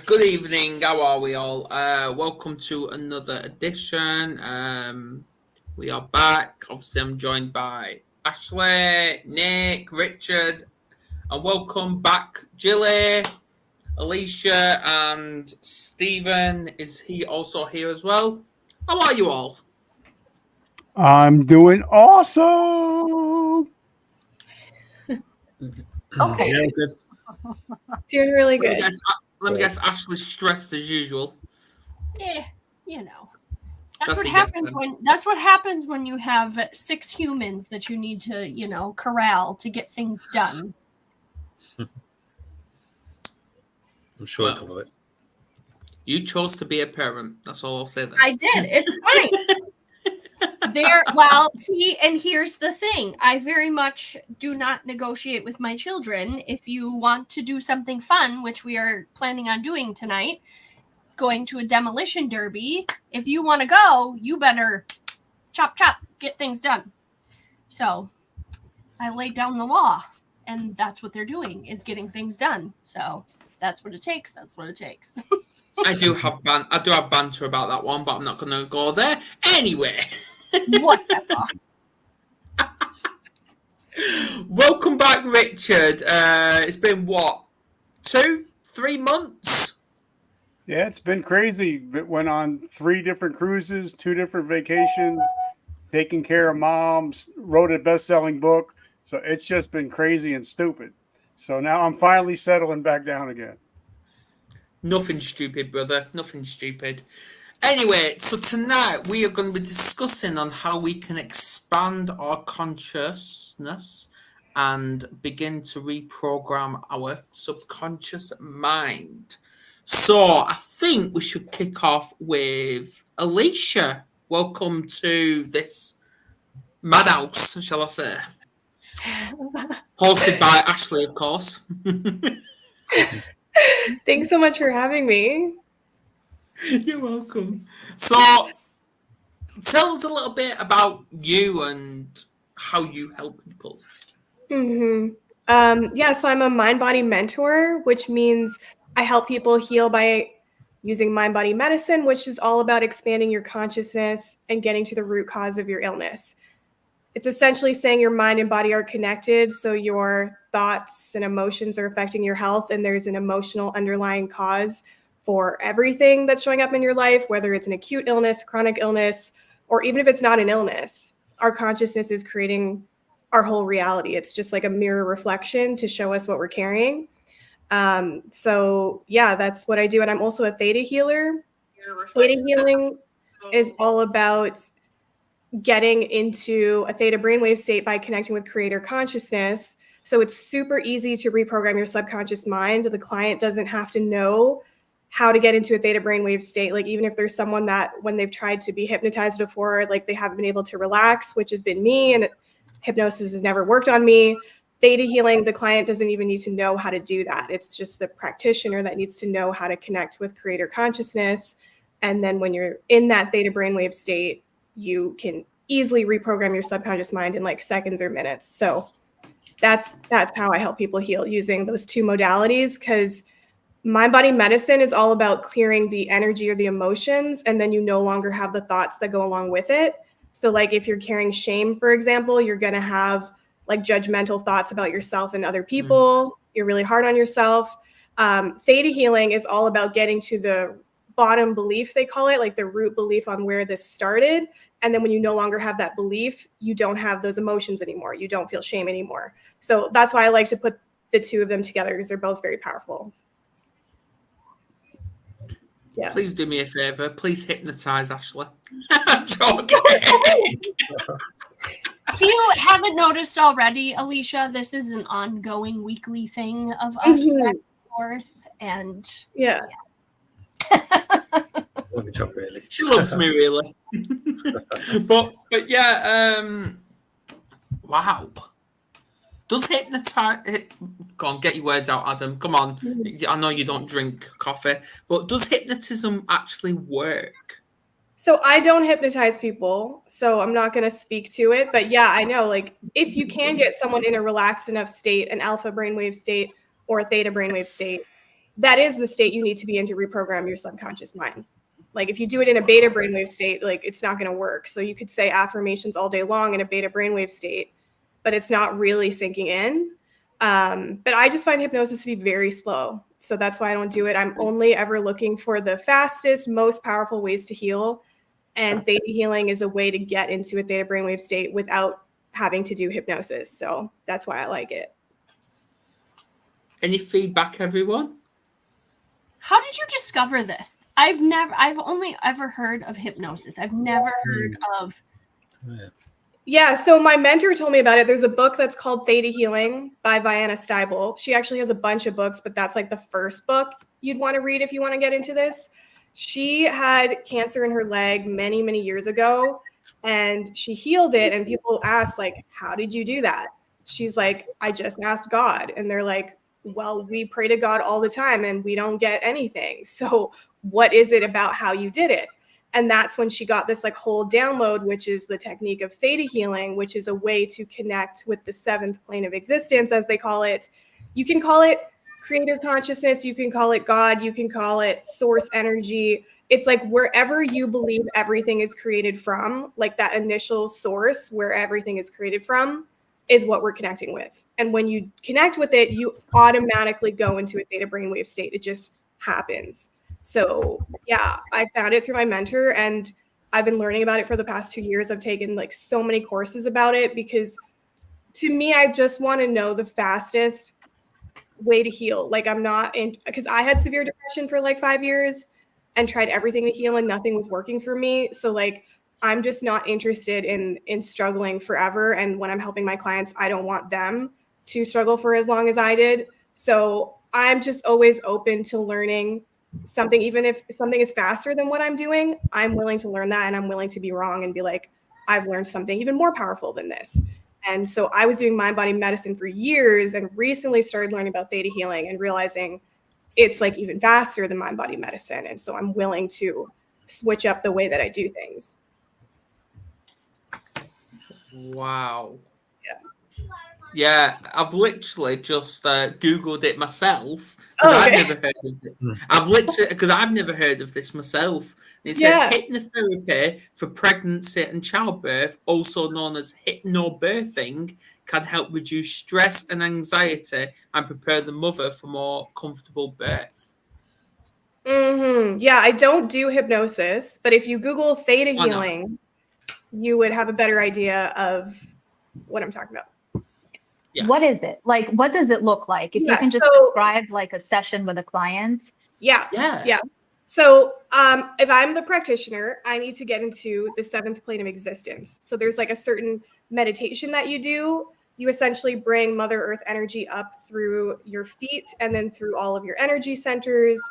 Good evening. How are we all? Welcome to another edition. We are back. Obviously, I'm joined by Ashley, Nick, Richard, and welcome back, Gilly, Alisha, and Stephen. Is he also here as well? How are you all? I'm doing awesome. Okay. Yeah, good. Doing really good. Let me guess. Ashley's stressed as usual. Yeah, you know. That's That's what a guess, happens then. that's what happens when you have 6 humans that you need to, corral to get things done. I'm sure I'll cover it. You chose to be a parent. That's all I'll say then. I did. It's funny. See, and here's the thing. I very much do not negotiate with my children. If you want to do something fun, which we are planning on doing tonight, going to a demolition derby, if you want to go, you better chop, get things done. So I laid down the law, and that's what they're doing, is getting things done. So if that's what it takes, that's what it takes. I do have banter about that one, but I'm not going to go there. Anyway. Whatever. Welcome back, Richard. It's been, 2-3 months? Yeah, it's been crazy. Went on 3 different cruises, 2 different vacations, taking care of moms, wrote a best-selling book. So it's just been crazy and stupid. So now I'm finally settling back down again. Nothing stupid, brother. Nothing stupid. Anyway, so tonight we are going to be discussing on how we can expand our consciousness and begin to reprogram our subconscious mind. So I think we should kick off with Alisha. Welcome to this madhouse, shall I say? Hosted by Ashley, of course. Thanks so much for having me. You're welcome. So, tell us a little bit about you and how you help people. So I'm a mind-body mentor, which means I help people heal by using mind-body medicine, which is all about expanding your consciousness and getting to the root cause of your illness. It's essentially saying your mind and body are connected, so your thoughts and emotions are affecting your health, and there's an emotional underlying cause for everything that's showing up in your life, whether it's an acute illness, chronic illness, or even if it's not an illness. Our consciousness is creating our whole reality. It's just like a mirror reflection to show us what we're carrying. That's what I do. And I'm also a theta healer. Theta healing is all about getting into a theta brainwave state by connecting with creator consciousness. So it's super easy to reprogram your subconscious mind. The client doesn't have to know how to get into a theta brainwave state. Like, even if there's someone that when they've tried to be hypnotized before, like they haven't been able to relax, which has been me, and hypnosis has never worked on me. Theta healing, the client doesn't even need to know how to do that. It's just the practitioner that needs to know how to connect with creator consciousness. And then when you're in that theta brainwave state, you can easily reprogram your subconscious mind in like seconds or minutes. So that's how I help people heal, using those 2 modalities, because mind-body medicine is all about clearing the energy or the emotions, and then you no longer have the thoughts that go along with it. So like if you're carrying shame, for example, you're going to have like judgmental thoughts about yourself and other people. You're really hard on yourself. Theta healing is all about getting to the bottom belief, they call it, like the root belief on where this started. And then when you no longer have that belief, you don't have those emotions anymore. You don't feel shame anymore. So that's why I like to put the 2 of them together, because they're both very powerful. Yeah. Please do me a favor. Please hypnotize Ashley. I'm joking. If you haven't noticed already, Alisha, this is an ongoing weekly thing of us back and forth. And yeah. Really. She loves me, really. but yeah, wow. Does hypnotize... Go on, get your words out, Adam. Come on. I know you don't drink coffee, but does hypnotism actually work? So I don't hypnotize people, so I'm not going to speak to it. But yeah, I know, like, if you can get someone in a relaxed enough state, an alpha brainwave state or a theta brainwave state, that is the state you need to be in to reprogram your subconscious mind. Like if you do it in a beta brainwave state, like it's not going to work. So you could say affirmations all day long in a beta brainwave state, but it's not really sinking in. But I just find hypnosis to be very slow. So that's why I don't do it. I'm only ever looking for the fastest, most powerful ways to heal. And theta healing is a way to get into a theta brainwave state without having to do hypnosis. So that's why I like it. Any feedback, everyone? How did you discover this? I've only ever heard of hypnosis. I've never heard of. Yeah, so my mentor told me about it. There's a book that's called Theta Healing by Vianna Stibel. She actually has a bunch of books, but that's like the first book you'd want to read if you want to get into this. She had cancer in her leg many, many years ago, and she healed it. And people asked, like, how did you do that? She's like, I just asked God. And they're like, well, we pray to God all the time and we don't get anything. So what is it about how you did it? And that's when she got this like whole download, which is the technique of theta healing, which is a way to connect with the seventh plane of existence, as they call it. You can call it creator consciousness. You can call it God. You can call it source energy. It's like wherever you believe everything is created from, like that initial source where everything is created from is what we're connecting with. And when you connect with it, you automatically go into a theta brainwave state. It just happens. So yeah, I found it through my mentor and I've been learning about it for the past 2 years. I've taken like so many courses about it because to me, I just want to know the fastest way to heal. Like I'm not in, because I had severe depression for like 5 years and tried everything to heal and nothing was working for me. So like, I'm just not interested in struggling forever. And when I'm helping my clients, I don't want them to struggle for as long as I did. So I'm just always open to learning something, even if something is faster than what I'm doing, I'm willing to learn that and I'm willing to be wrong and be like, I've learned something even more powerful than this. And so I was doing mind-body medicine for years and recently started learning about theta healing and realizing it's like even faster than mind-body medicine. And so I'm willing to switch up the way that I do things. Wow. Yeah, I've literally just Googled it myself because I've never heard of it. I've literally because I've never heard of this myself. It says hypnotherapy for pregnancy and childbirth, also known as hypnobirthing, can help reduce stress and anxiety and prepare the mother for more comfortable birth. Yeah, I don't do hypnosis, but if you Google theta healing, you would have a better idea of what I'm talking about. Yeah. What is it? Like, what does it look like? If you can just describe like a session with a client. Yeah. So if I'm the practitioner, I need to get into the seventh plane of existence. So there's like a certain meditation that you do. You essentially bring Mother Earth energy up through your feet and then through all of your energy centers.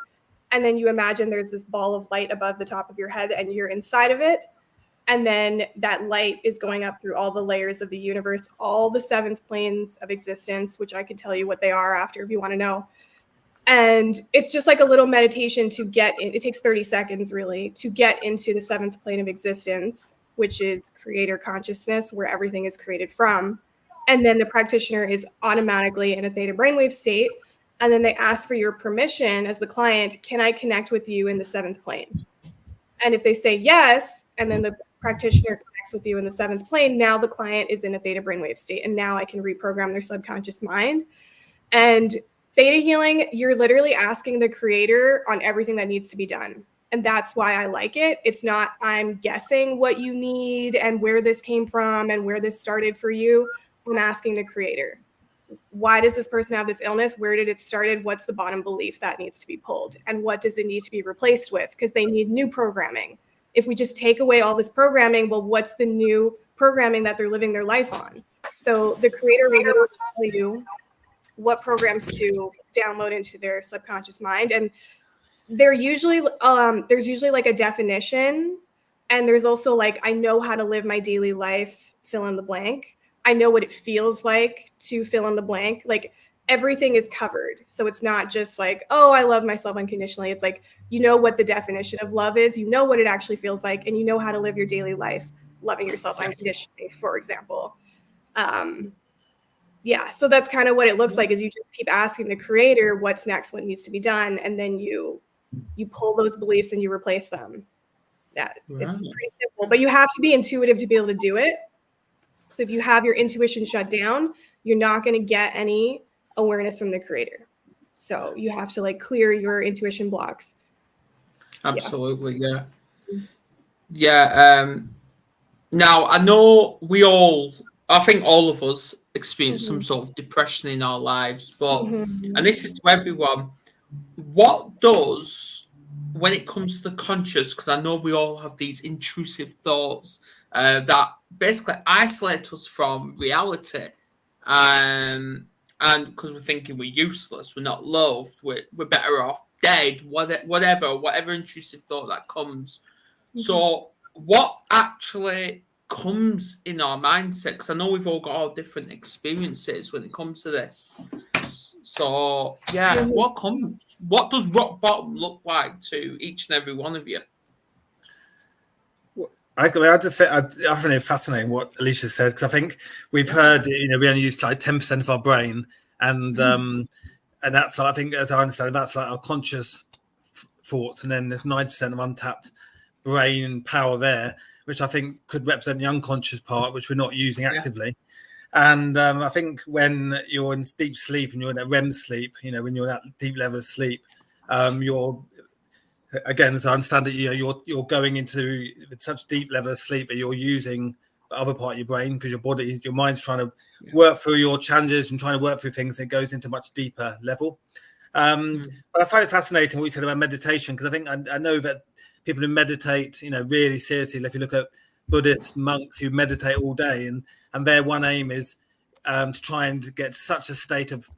And then you imagine there's this ball of light above the top of your head and you're inside of it. And then that light is going up through all the layers of the universe, all the seventh planes of existence, which I can tell you what they are after if you want to know. And it's just like a little meditation to get in. It takes 30 seconds really to get into the seventh plane of existence, which is creator consciousness, where everything is created from. And then the practitioner is automatically in a theta brainwave state. And then they ask for your permission as the client, can I connect with you in the seventh plane? And if they say yes, and then the practitioner connects with you in the seventh plane, now the client is in a theta brainwave state. And now I can reprogram their subconscious mind. And theta healing, you're literally asking the creator on everything that needs to be done. And that's why I like it. It's not, I'm guessing what you need and where this came from and where this started for you. I'm asking the creator, why does this person have this illness? Where did it started? What's the bottom belief that needs to be pulled? And what does it need to be replaced with? Because they need new programming. If we just take away all this programming, well, what's the new programming that they're living their life on? So the creator will tell you what programs to download into their subconscious mind. And there's usually like a definition. And there's also like, I know how to live my daily life, fill in the blank. I know what it feels like to fill in the blank. Like everything is covered. So it's not just like, oh, I love myself unconditionally. It's like, you know what the definition of love is, you know what it actually feels like, and you know how to live your daily life, loving yourself unconditionally, for example. yeah, so that's kind of what it looks like, is you just keep asking the creator what's next, what needs to be done, and then you pull those beliefs and you replace them. Yeah, it's pretty simple, but you have to be intuitive to be able to do it. So if you have your intuition shut down, you're not going to get any awareness from the creator. So you have to like clear your intuition blocks. Absolutely, yeah. Now I know I think all of us experience some sort of depression in our lives, but and this is to everyone. What does, when it comes to the conscious, because I know we all have these intrusive thoughts that basically isolate us from reality, and because we're thinking we're useless, we're not loved, we're better off dead, whatever intrusive thought that comes. So what actually comes in our mindset? Because I know we've all got all different experiences when it comes to this. So yeah, what does rock bottom look like to each and every one of you? I find it fascinating what Alisha said, because I think we've heard, we only use like 10% of our brain, and that's like, I think, as I understand, that's like our conscious thoughts, and then there's 9% of untapped brain power there, which I think could represent the unconscious part, which we're not using actively. And I think when you're in deep sleep and you're in a REM sleep, when you're in that deep level of sleep, you're, again, as I understand it, you're going into such deep level of sleep that you're using the other part of your brain, because your mind's trying to work through your challenges and trying to work through things, and it goes into a much deeper level. But I find it fascinating what you said about meditation, because I think I know that people who meditate, really seriously, if you look at Buddhist monks who meditate all day, and their one aim is to try and get such a state of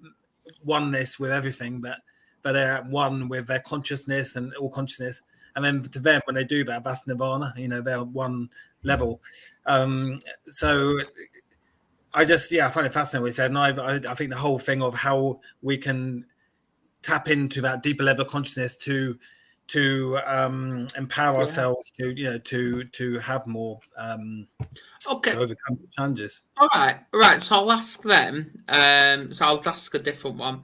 oneness with everything that they're at one with their consciousness and all consciousness. And then to them, when they do that, that's nirvana, they're one level. So I find it fascinating what you said. And I think the whole thing of how we can tap into that deeper level of consciousness to empower ourselves to have more to overcome challenges. All right. So I'll ask them. So I'll ask a different one.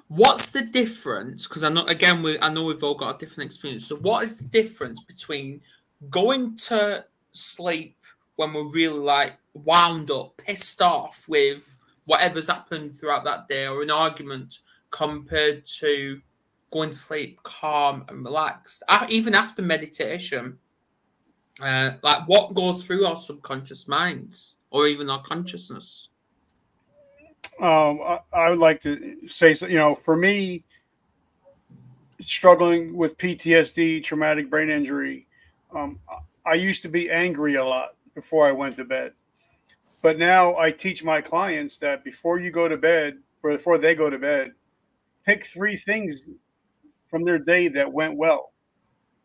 What's the difference? Because I know we've all got a different experience. So what is the difference between going to sleep when we're really like wound up, pissed off with whatever's happened throughout that day, or an argument, compared to going to sleep calm and relaxed, even after meditation? Like, what goes through our subconscious minds, or even our consciousness? I would like to say, for me, struggling with PTSD, traumatic brain injury, I used to be angry a lot before I went to bed. But now I teach my clients that before they go to bed, pick 3 things from their day that went well.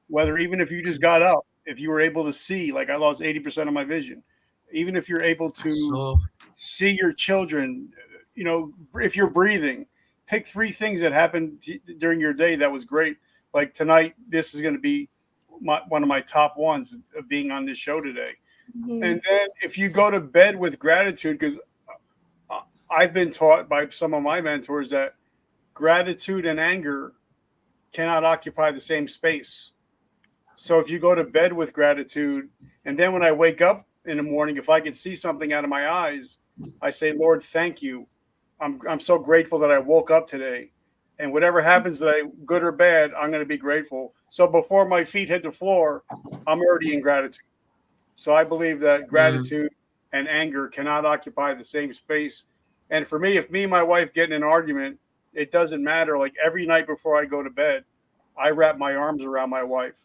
Whether, even if you just got up, if you were able to see, like I lost 80% of my vision, even if you're able to see your children, if you're breathing, pick 3 things that happened during your day that was great. Like tonight, this is going to be one of my top ones of being on this show today. And then if you go to bed with gratitude, because I've been taught by some of my mentors that gratitude and anger cannot occupy the same space. So if you go to bed with gratitude, and then when I wake up in the morning, if I can see something out of my eyes, I say, Lord, thank you. I'm so grateful that I woke up today. And whatever happens today, good or bad, I'm going to be grateful. So before my feet hit the floor, I'm already in gratitude. So I believe that gratitude and anger cannot occupy the same space. And for me, if me and my wife get in an argument, it doesn't matter. Like every night before I go to bed, I wrap my arms around my wife.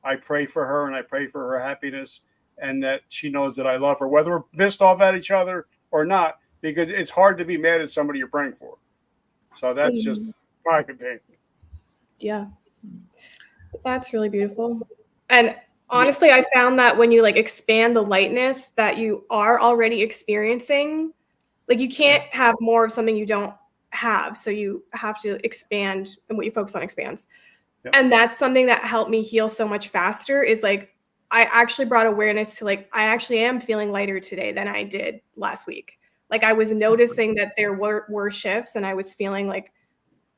I pray for her, and I pray for her happiness, and that she knows that I love her, whether we're pissed off at each other or not, because it's hard to be mad at somebody you're praying for. So that's just my opinion. Yeah. That's really beautiful. And honestly, I found that when you like expand the lightness that you are already experiencing, like you can't have more of something you don't have. So you have to expand, and what you focus on expands. Yep. And that's something that helped me heal so much faster, is like, I actually brought awareness to like, I actually am feeling lighter today than I did last week. Like I was noticing that there were shifts, and I was feeling like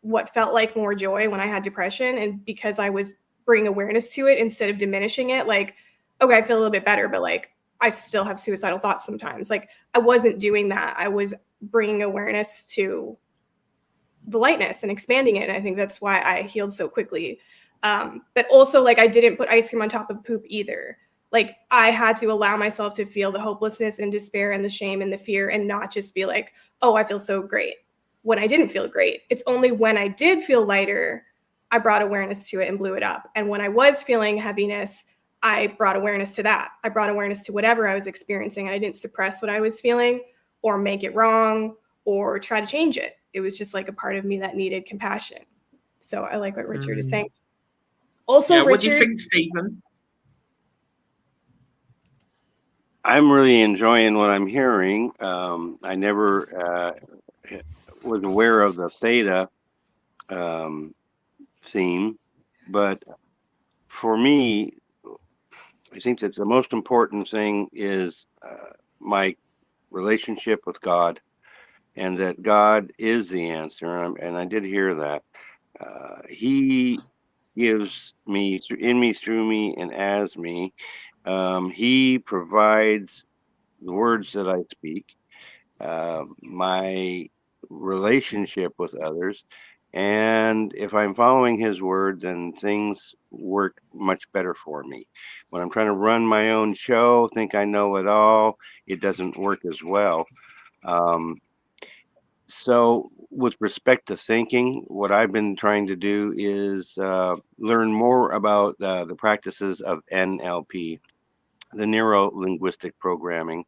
what felt like more joy when I had depression. And because I was bringing awareness to it instead of diminishing it, like, okay, I feel a little bit better, but like I still have suicidal thoughts sometimes. Like I wasn't doing that. I was bringing awareness to the lightness and expanding it. And I think that's why I healed so quickly. But also, like, I didn't put ice cream on top of poop either. Like I had to allow myself to feel the hopelessness and despair and the shame and the fear, and not just be like, oh, I feel so great when I didn't feel great. It's only when I did feel lighter, I brought awareness to it and blew it up. And when I was feeling heaviness, I brought awareness to that. I brought awareness to whatever I was experiencing. I didn't suppress what I was feeling or make it wrong or try to change it. It was just like a part of me that needed compassion. So I like what Richard is saying. Also, yeah, Richard, what do you think, Stephen? I'm really enjoying what I'm hearing. I never was aware of the theta theme, but for me, I think that the most important thing is my relationship with God, and that God is the answer. And I did hear that. He gives me, in me, through me, and as me. He provides the words that I speak, my relationship with others. And if I'm following his words, then things work much better for me. When I'm trying to run my own show, think I know it all, it doesn't work as well. So with respect to thinking, what I've been trying to do is learn more about the practices of NLP, the neuro linguistic programming,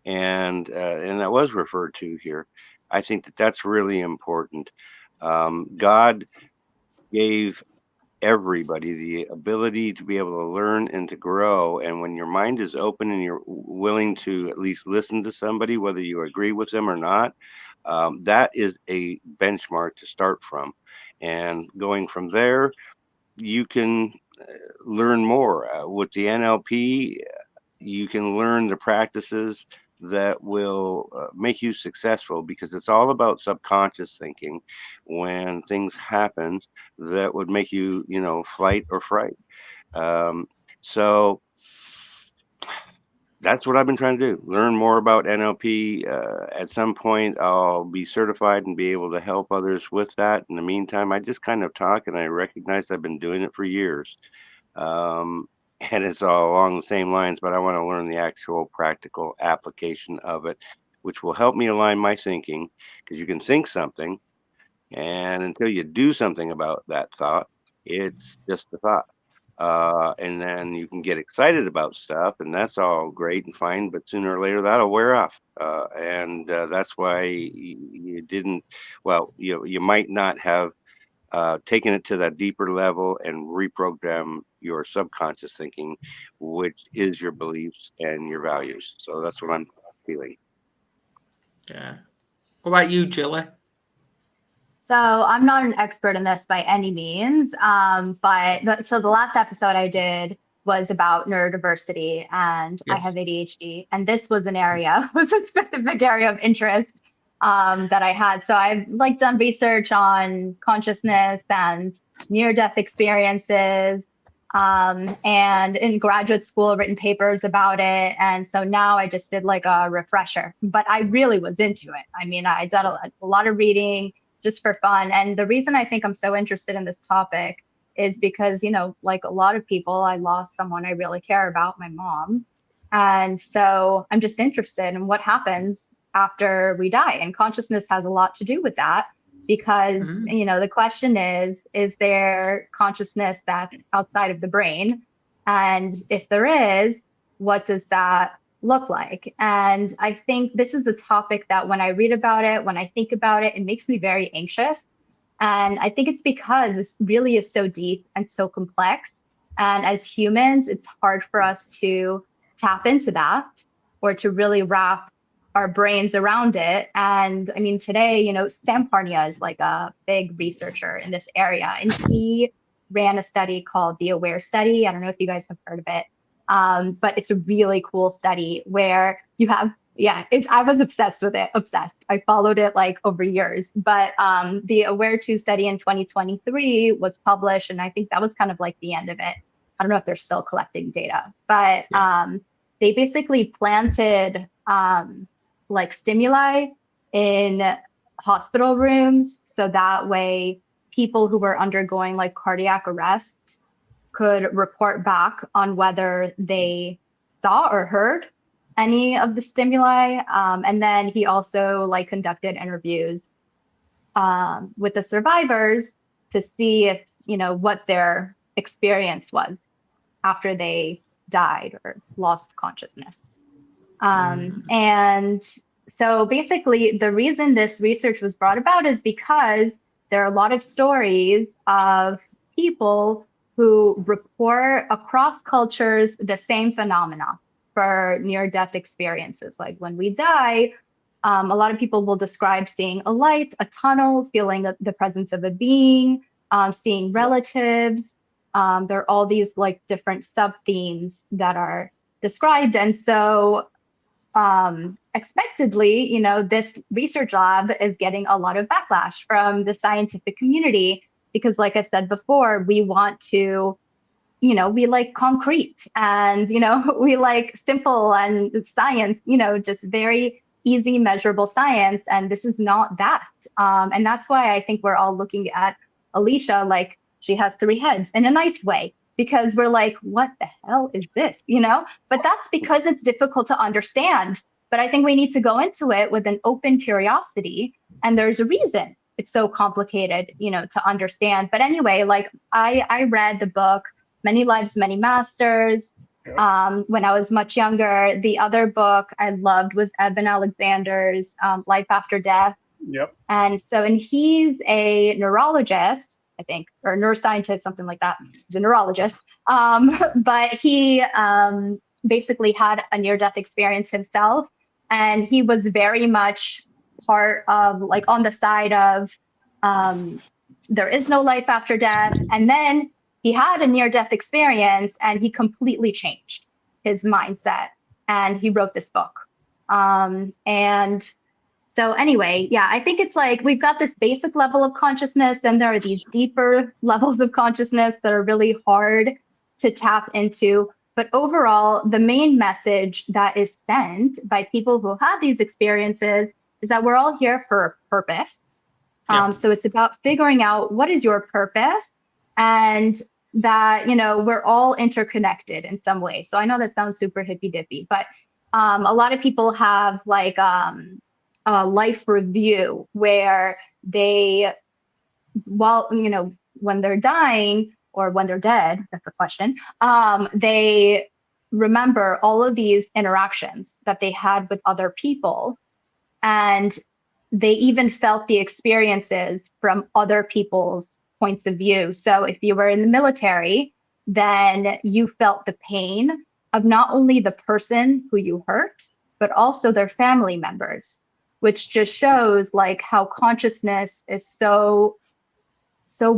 and that was referred to here. I think that that's really important. God gave everybody the ability to be able to learn and to grow, and when your mind is open and you're willing to at least listen to somebody, whether you agree with them or not, that is a benchmark to start from, and going from there you can learn more. With the NLP, you can learn the practices that will make you successful, because it's all about subconscious thinking when things happen that would make you, flight or fright. So that's what I've been trying to do. Learn more about NLP. At some point, I'll be certified and be able to help others with that. In the meantime, I just kind of talk, and I recognize I've been doing it for years. And it's all along the same lines, but I want to learn the actual practical application of it, which will help me align my thinking, because you can think something, and until you do something about that thought, it's just a thought. And then you can get excited about stuff, and that's all great and fine, but sooner or later that'll wear off. And that's why you didn't, well, you might not have taken it to that deeper level and reprogram your subconscious thinking, which is your beliefs and your values. So that's what I'm feeling. Yeah. What about you, Gilly? So I'm not an expert in this by any means, but so the last episode I did was about neurodiversity, and Yes. I have ADHD, and this was an area, was a specific area of interest that I had. So I've done research on consciousness and near-death experiences, and in graduate school written papers about it. And so now I just did like a refresher, but I really was into it. I mean, I did a lot of reading just for fun. And the reason I think I'm so interested in this topic is because, like a lot of people, I lost someone I really care about, my mom. And so I'm just interested in what happens after we die. And consciousness has a lot to do with that, because, the question is there consciousness that's outside of the brain? And if there is, what does that look like? And I think this is a topic that when I read about it, when I think about it, it makes me very anxious. And I think it's because this really is so deep and so complex. And as humans, it's hard for us to tap into that or to really wrap our brains around it. And I mean, today, Sam Parnia is like a big researcher in this area, and he ran a study called the AWARE study. I don't know if you guys have heard of it. But it's a really cool study where you have Yeah, I was obsessed with it. Obsessed. I followed it like over years. But the Aware 2 study in 2023 was published, and I think that was kind of like the end of it. I don't know if they're still collecting data, but they basically planted like stimuli in hospital rooms, so that way people who were undergoing like cardiac arrest could report back on whether they saw or heard any of the stimuli. And then he also like conducted interviews with the survivors to see if, you know, what their experience was after they died or lost consciousness. And so basically the reason this research was brought about is because there are a lot of stories of people who report across cultures the same phenomena for near-death experiences. Like when we die, a lot of people will describe seeing a light, a tunnel, feeling the presence of a being, seeing relatives. There are all these like different sub-themes that are described. And so expectedly, you know, this research lab is getting a lot of backlash from the scientific community because, like I said before, we want to, you know, we like concrete and, you know, we like simple and science, you know, just very easy measurable science. And this is not that. And that's why I think we're all looking at Alisha like she has 3 heads in a nice way, because we're like, what the hell is this, you know? But that's because it's difficult to understand. But I think we need to go into it with an open curiosity. And there's a reason it's so complicated, you know, to understand. But anyway, like I read the book, Many Lives, Many Masters, when I was much younger. The other book I loved was Eben Alexander's Life After Death. Yep. And so, and he's a neurologist, I think, or a neuroscientist, something like that. He's a neurologist. But he basically had a near-death experience himself. And he was very much part of, like, on the side of there is no life after death. And then he had a near-death experience and he completely changed his mindset. And he wrote this book. And so anyway, yeah, I think it's like we've got this basic level of consciousness, and there are these deeper levels of consciousness that are really hard to tap into. But overall, the main message that is sent by people who have these experiences is that we're all here for a purpose. So it's about figuring out what is your purpose, and that, you know, we're all interconnected in some way. So I know that sounds super hippy dippy, but a lot of people have like a life review where they, well, you know, when they're dying or when they're dead, that's a question, they remember all of these interactions that they had with other people, and they even felt the experiences from other people's points of view. So if you were in the military, then you felt the pain of not only the person who you hurt, but also their family members, which just shows like how consciousness is so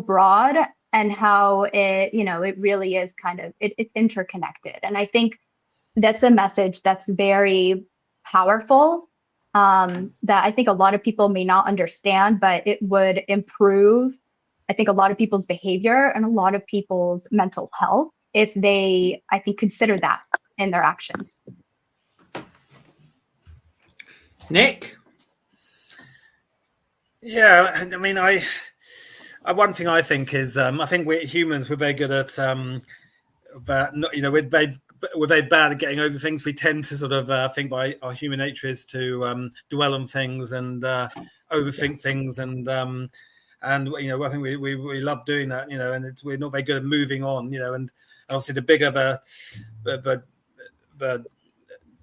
broad, and how it, you know, it really is kind of, it's interconnected. And I think that's a message that's very powerful, that I think a lot of people may not understand, but it would improve, I think, a lot of people's behavior and a lot of people's mental health if they, I think, consider that in their actions. Nick? Yeah, I mean, one thing I think is, I think we humans, we're very good at, but not, you know, we're very bad at getting over things. We tend to sort of think by our human nature is to dwell on things and overthink things, and you know, I think we love doing that, you know, and we're not very good at moving on, you know, and obviously the bigger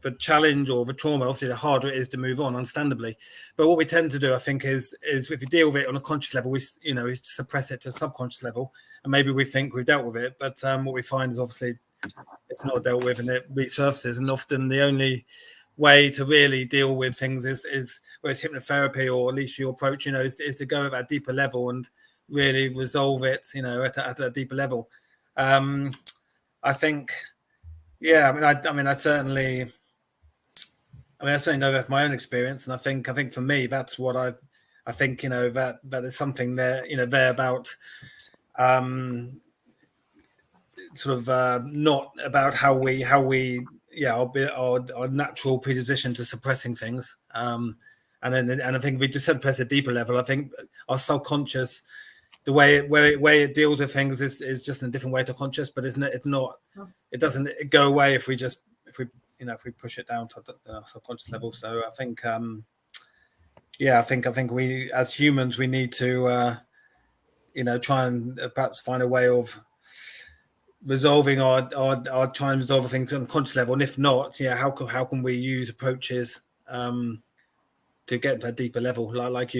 the challenge or the trauma, obviously the harder it is to move on, understandably. But what we tend to do, I think, is if we deal with it on a conscious level, we suppress it to a subconscious level, and maybe we think we've dealt with it, but what we find is obviously it's not dealt with and it resurfaces. And often the only way to really deal with things is whether it's hypnotherapy or at least your approach, you know, is to go at a deeper level and really resolve it, you know, at a deeper level. I think, yeah, I mean, I certainly, I mean, I certainly know that from my own experience, and I think for me, that's what I think, you know, that is something there, you know, there about sort of not about how we our natural predisposition to suppressing things, and I think we just suppress a deeper level. I think our subconscious, the way it deals with things is just in a different way to conscious, but it doesn't go away if we push it down to the subconscious level. So I think I think we as humans we need to try and perhaps find a way of resolving our trying to resolve things on a conscious level, and if not, how can we use approaches to get to a deeper level, like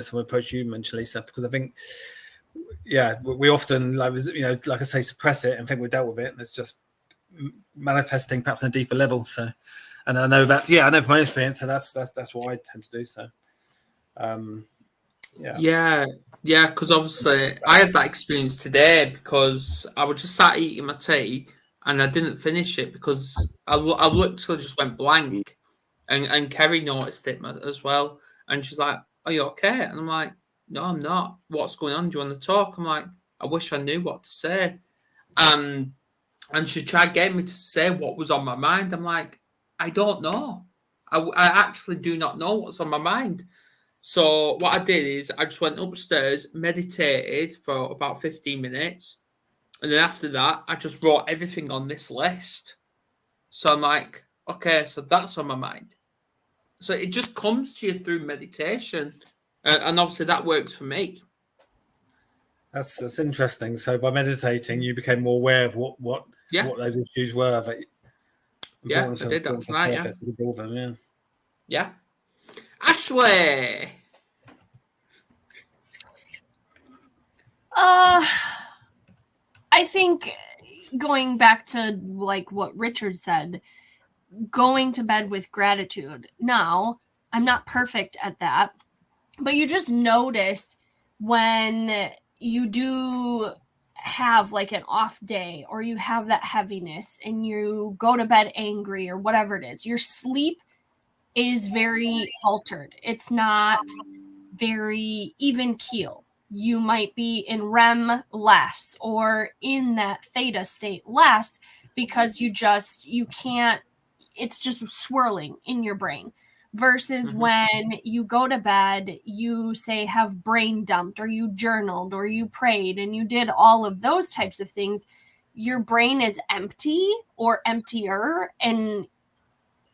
some approach you mentioned, Lisa, because I think we often like I say, suppress it and think we're dealt with it, and it's just manifesting perhaps on a deeper level. So, and I know from my experience, so that's what I tend to do. So, because obviously I had that experience today because I was just sat eating my tea and I didn't finish it because I literally just went blank, and Kerry noticed it as well, and she's like, "Are you okay?" And I'm like, "No, I'm not. What's going on? Do you want to talk?" I'm like, "I wish I knew what to say," and she tried getting me to say what was on my mind. I'm like, "I don't know. I actually do not know what's on my mind." So what I did is I just went upstairs, meditated for about 15 minutes. And then after that, I just wrote everything on this list. So I'm like, okay, so that's on my mind. So it just comes to you through meditation. And obviously that works for me. That's interesting. So by meditating, you became more aware of what those issues were. I did that tonight, Yeah. Ashley. I think going back to like what Richard said, going to bed with gratitude. Now, I'm not perfect at that, but you just notice when you do have like an off day or you have that heaviness and you go to bed angry or whatever it is, your sleep is very altered. It's not very even keel. You might be in REM less or in that theta state less because you can't, it's just swirling in your brain. Versus when you go to bed, you say have brain dumped or you journaled or you prayed and you did all of those types of things, your brain is empty or emptier and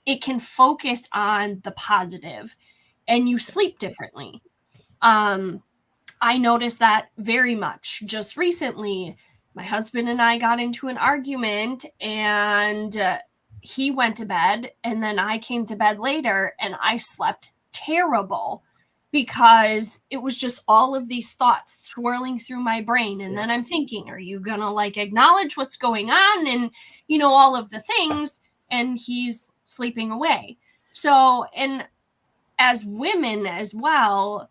it can focus on the positive and you sleep differently. I noticed that very much just recently. My husband and I got into an argument and he went to bed and then I came to bed later and I slept terrible because it was just all of these thoughts swirling through my brain. And then I'm thinking, are you going to like acknowledge what's going on? And, all of the things. And he's sleeping away. So, and as women as well,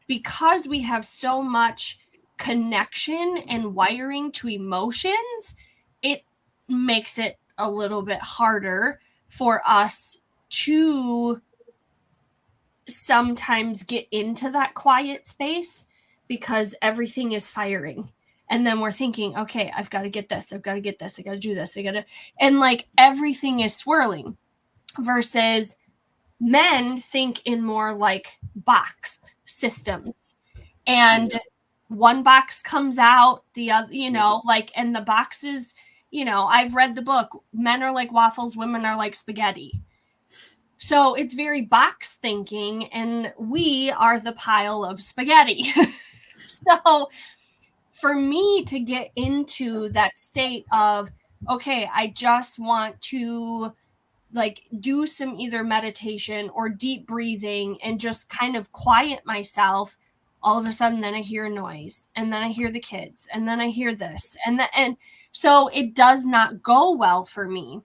because we have so much connection and wiring to emotions, it makes it a little bit harder for us to sometimes get into that quiet space because everything is firing. And then we're thinking, okay, I've got to get this. I've got to get this. I got to do this. And like everything is swirling versus men think in more like box systems. And one box comes out, the other, and the boxes, I've read the book, men are like waffles, women are like spaghetti. So it's very box thinking, and we are the pile of spaghetti. So for me to get into that state of, okay, I just want to like do some either meditation or deep breathing and just kind of quiet myself, all of a sudden then I hear a noise and then I hear the kids and then I hear this and so it does not go well for me,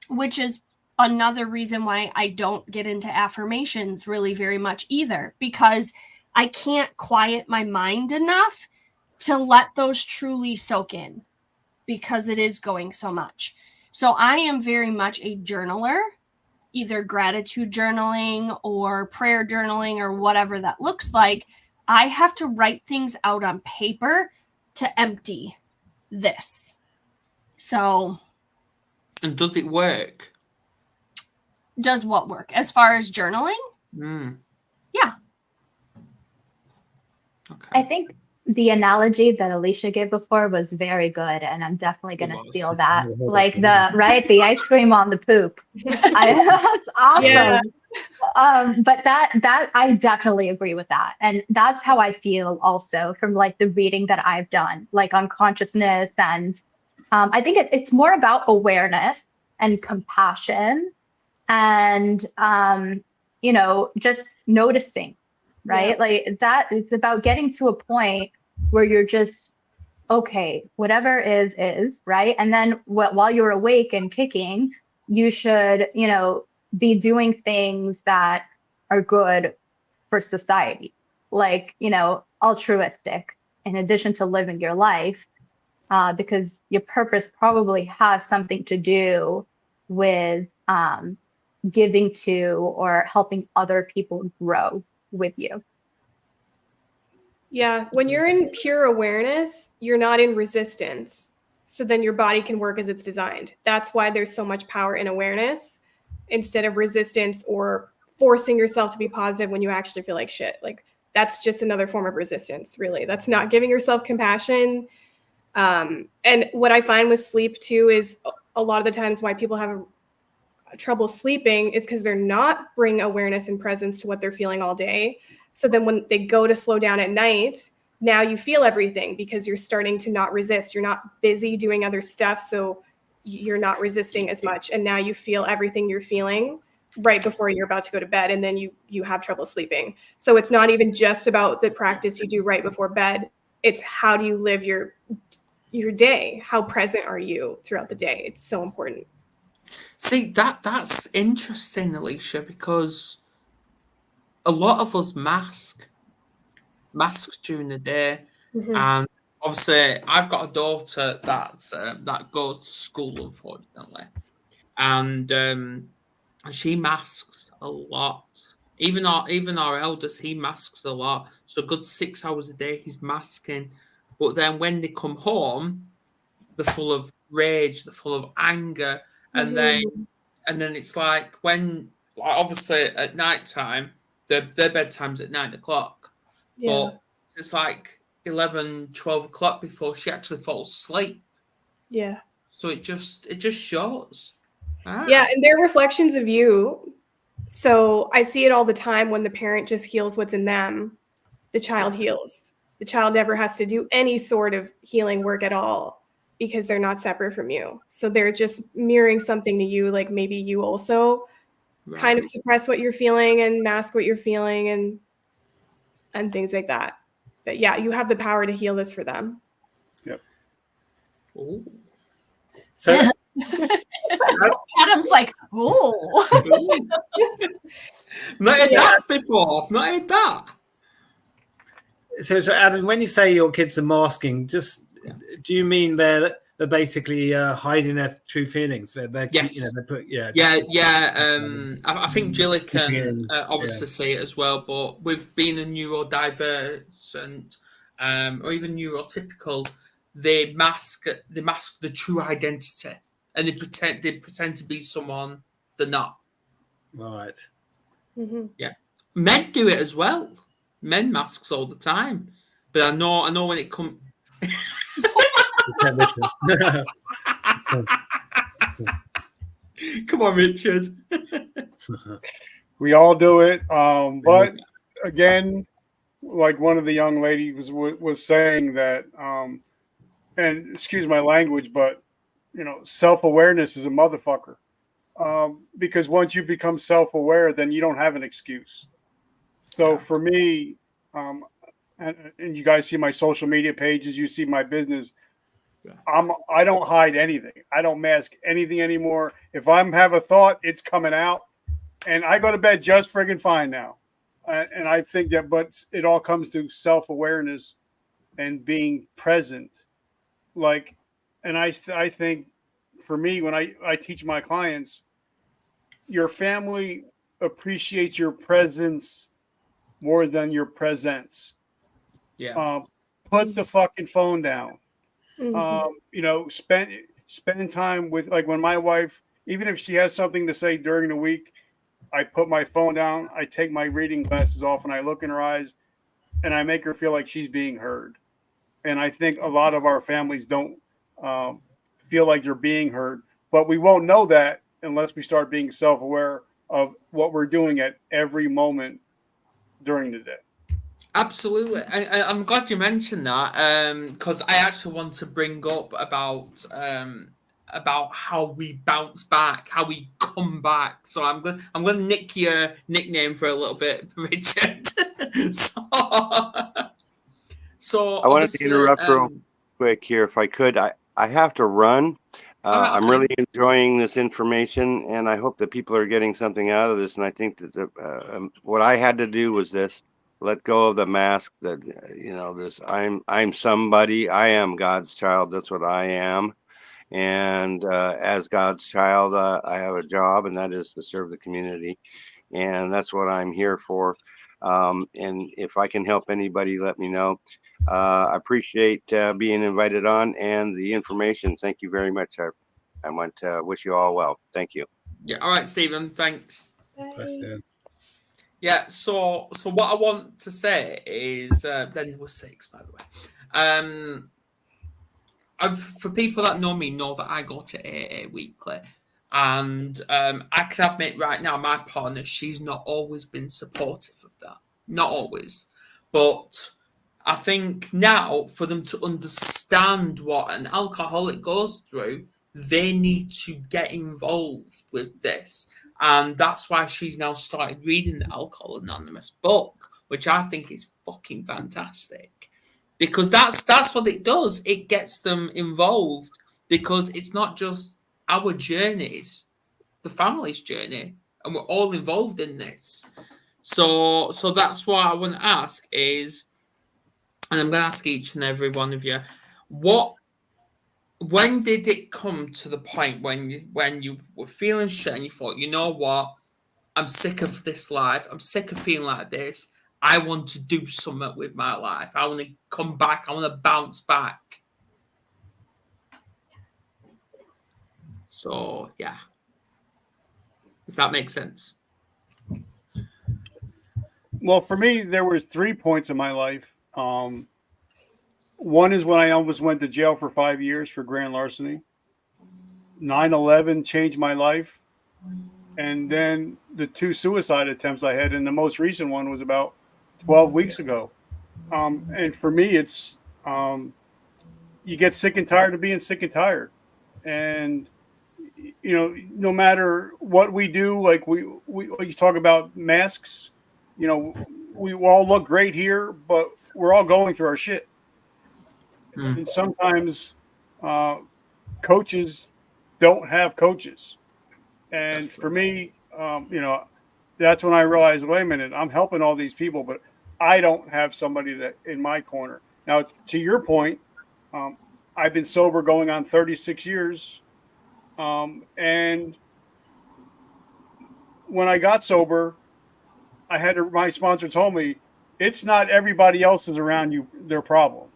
which is another reason why I don't get into affirmations really very much either, because I can't quiet my mind enough to let those truly soak in because it is going so much. So I am very much a journaler. either gratitude journaling or prayer journaling or whatever that looks like, I have to write things out on paper to empty this. So. And does it work? Does what work? As far as journaling? Yeah. Okay. I think the analogy that Alisha gave before was very good, and I'm definitely going to steal that. Like the ice cream on the poop. That's awesome. Yeah. But that I definitely agree with that, and that's how I feel also from like the reading that I've done, like on consciousness, and I think it's more about awareness and compassion, and just noticing. Right? Yeah. Like that, it's about getting to a point where you're just, okay, whatever is, right? And then while you're awake and kicking, you should, be doing things that are good for society, like, altruistic, in addition to living your life, because your purpose probably has something to do with giving to or helping other people grow with you. Yeah, when you're in pure awareness, you're not in resistance. So then your body can work as it's designed. That's why there's so much power in awareness instead of resistance or forcing yourself to be positive when you actually feel like shit. Like that's just another form of resistance, really. That's not giving yourself compassion. And what I find with sleep too is a lot of the times why people have trouble sleeping is because they're not bringing awareness and presence to what they're feeling all day. So then when they go to slow down at night, now you feel everything because you're starting to not resist. You're not busy doing other stuff. So you're not resisting as much. And now you feel everything you're feeling right before you're about to go to bed. And then you have trouble sleeping. So it's not even just about the practice you do right before bed. It's how do you live your day? How present are you throughout the day? It's so important. See, that's interesting, Alisha, because a lot of us mask during the day, and obviously I've got a daughter that goes to school, unfortunately, and she masks a lot. Even our eldest, he masks a lot. So a good 6 hours a day he's masking. But then when they come home, they're full of rage, they're full of anger, and then it's like when obviously at night time, their bedtime's at 9 o'clock. Yeah. But it's like 11, 12 o'clock before she actually falls asleep. Yeah. So it just shows. Yeah, and they're reflections of you. So I see it all the time when the parent just heals what's in them, the child heals. The child never has to do any sort of healing work at all because they're not separate from you. So they're just mirroring something to you, like maybe you also kind of suppress what you're feeling and mask what you're feeling and things like that. But yeah, you have the power to heal this for them. Yep. Ooh. So Adam's like, oh. Not had that before. Not had that. So Adam, when you say your kids are masking, do you mean they're basically hiding their true feelings? Yes. I think Gilly can obviously say it as well, but with being a neurodivergent or even neurotypical, they mask the true identity, and they pretend to be someone they're not. Right. Yeah, men do it as well. Men masks all the time, but I know when it comes. Come on, Richard. We all do it, but again, like one of the young ladies was saying that, and excuse my language, but self-awareness is a motherfucker. Because once you become self-aware, then you don't have an excuse. So for me, and you guys see my social media pages, you see my business. I don't hide anything. I don't mask anything anymore. If I have a thought, it's coming out, and I go to bed just friggin' fine now. And I think that, but it all comes to self-awareness and being present. And I think for me, when I teach my clients, your family appreciates your presence more than your presence. Yeah. Put the fucking phone down. Mhm. You know, spending time with, like, when my wife, even if she has something to say during the week, I put my phone down, I take my reading glasses off, and I look in her eyes, and I make her feel like she's being heard. And I think a lot of our families don't um, feel like they're being heard, but we won't know that unless we start being self-aware of what we're doing at every moment during the day. Absolutely. I'm glad you mentioned that because I actually want to bring up about how we bounce back, how we come back. So I'm going to nick your nickname for a little bit, Richard. so I wanted to obviously, interrupt real quick here, if I could. I have to run. I'm okay. really enjoying this information, and I hope that people are getting something out of this. And I think that what I had to do was this: let go of the mask. That this I'm somebody. I am God's child. That's what I am. And as God's child, I have a job, and that is to serve the community, and that's what I'm here for. And if I can help anybody, let me know. I appreciate being invited on and the information. Thank you very much. I want to wish you all well. Thank you. Yeah. All right, Stephen. Thanks. Bye. Yeah. So what I want to say is, then it was 6, by the way. For people that know me, know that I go to AA weekly, and I can admit right now, my partner, she's not always been supportive of that. Not always, but I think now for them to understand what an alcoholic goes through, they need to get involved with this. And that's why she's now started reading the Alcohol Anonymous book, which I think is fucking fantastic. Because that's what it does. It gets them involved because it's not just our journeys, the family's journey, and we're all involved in this. So that's what I want to ask is, and I'm going to ask each and every one of you, when did it come to the point when you were feeling shit and you thought, you know what, I'm sick of this life, I'm sick of feeling like this, I want to do something with my life, I want to come back, I want to bounce back. So yeah, if that makes sense. Well, for me, there was 3 points in my life. One is when I almost went to jail for 5 years for grand larceny. 9/11 changed my life. And then the 2 suicide attempts I had, and the most recent one was about 12 weeks ago. And for me, it's you get sick and tired of being sick and tired. And no matter what we do, like we talk about masks, we all look great here, but we're all going through our shit. And sometimes coaches don't have coaches. And for me, that's when I realized, wait a minute, I'm helping all these people, but I don't have somebody that in my corner. Now, to your point, I've been sober going on 36 years. And when I got sober, my sponsor told me, it's not everybody else's around you, their problem.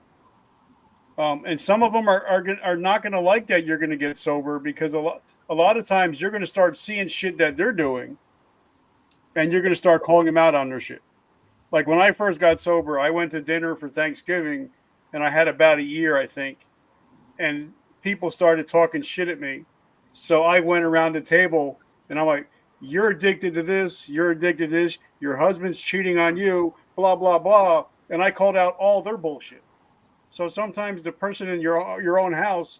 And some of them are not going to like that you're going to get sober, because a lot of times you're going to start seeing shit that they're doing, and you're going to start calling them out on their shit. Like when I first got sober, I went to dinner for Thanksgiving, and I had about a year, I think, and people started talking shit at me. So I went around the table, and I'm like, you're addicted to this, you're addicted to this, your husband's cheating on you, blah, blah, blah. And I called out all their bullshit. So sometimes the person in your own house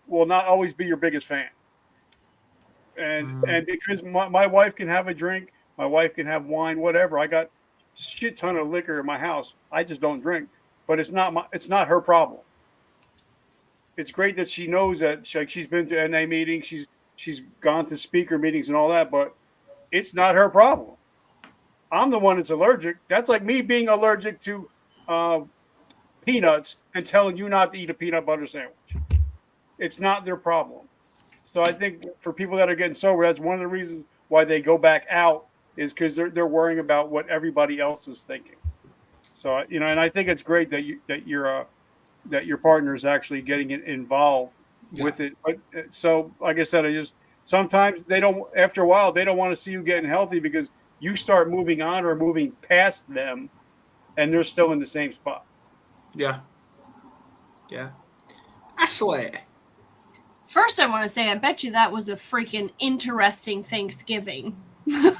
will not always be your biggest fan. And because my wife can have a drink, my wife can have wine, whatever. I got shit ton of liquor in my house. I just don't drink. But it's not her problem. It's great that she knows that she's been to NA meetings, she's gone to speaker meetings and all that, but it's not her problem. I'm the one that's allergic. That's like me being allergic to peanuts and telling you not to eat a peanut butter sandwich. It's not their problem. So I think for people that are getting sober, that's one of the reasons why they go back out is because they're worrying about what everybody else is thinking. So and I think it's great that your partner is actually getting involved with it. But so, like I said, sometimes they don't. After a while, they don't want to see you getting healthy because you start moving on or moving past them, and they're still in the same spot. Yeah. Ashley. First, I want to say, I bet you that was a freaking interesting Thanksgiving. It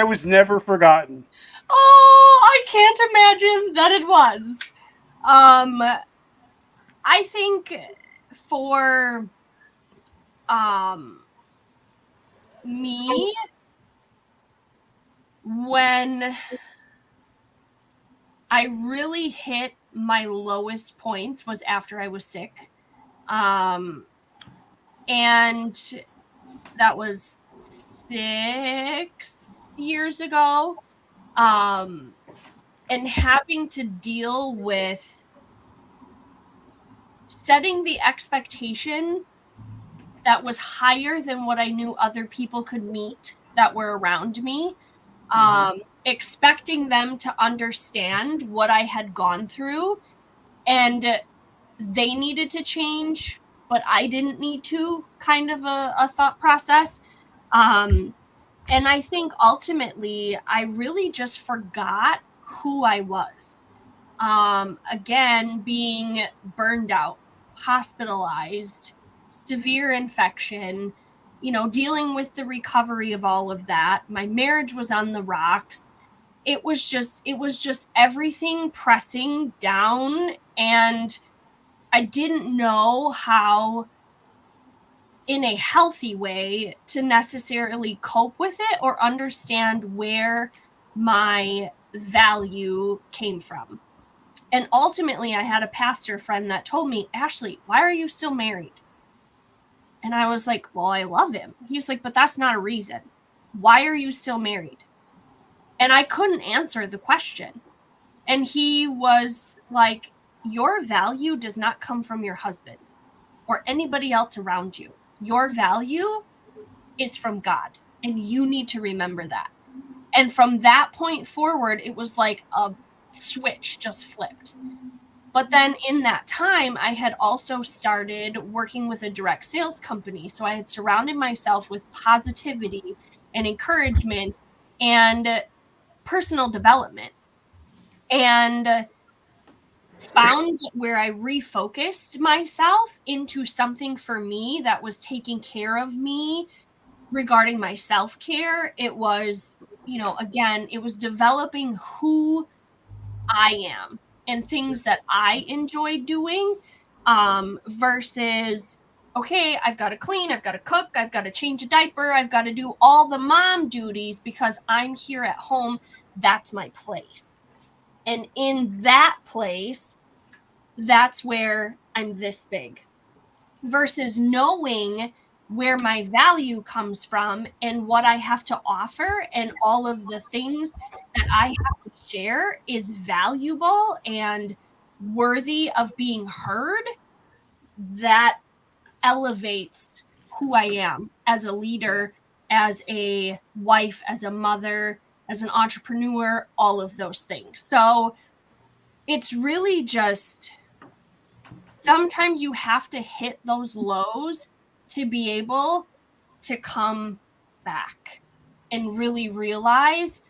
was never forgotten. Oh, I can't imagine that it was. I think for me, when I really hit my lowest points was after I was sick. And that was 6 years ago. And having to deal with setting the expectation that was higher than what I knew other people could meet that were around me. Expecting them to understand what I had gone through, and they needed to change, but I didn't need to, kind of a thought process. And I think ultimately I really just forgot who I was. Again, being burned out, hospitalized, severe infection, dealing with the recovery of all of that. My marriage was on the rocks. It was just everything pressing down, and I didn't know how, in a healthy way, to necessarily cope with it or understand where my value came from. And ultimately, I had a pastor friend that told me, Ashley, why are you still married? And I was like, well, I love him. He's like, but that's not a reason. Why are you still married? And I couldn't answer the question. And he was like, your value does not come from your husband or anybody else around you. Your value is from God, and you need to remember that. And from that point forward, it was like a switch just flipped. But then in that time, I had also started working with a direct sales company. So I had surrounded myself with positivity and encouragement and personal development, and found where I refocused myself into something for me that was taking care of me regarding my self-care. It was, again, it was developing who I am and things that I enjoy doing, versus, okay, I've got to clean, I've got to cook, I've got to change a diaper, I've got to do all the mom duties because I'm here at home. That's my place. And in that place, that's where I'm this big, versus knowing where my value comes from and what I have to offer and all of the things that I have to share is valuable and worthy of being heard. That elevates who I am as a leader, as a wife, as a mother, as an entrepreneur, all of those things. So it's really just, sometimes you have to hit those lows to be able to come back and really realize,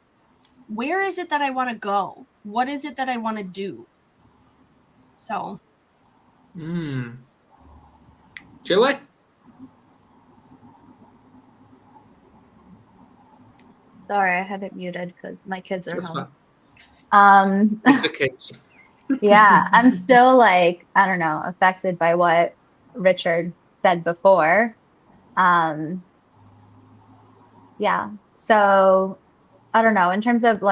where is it that I want to go? What is it that I want to do? So. Julie? Sorry, I had it muted because my kids are That's home. It's the kids. Yeah, I'm still affected by what Richard said before. Yeah, so I don't know, in terms of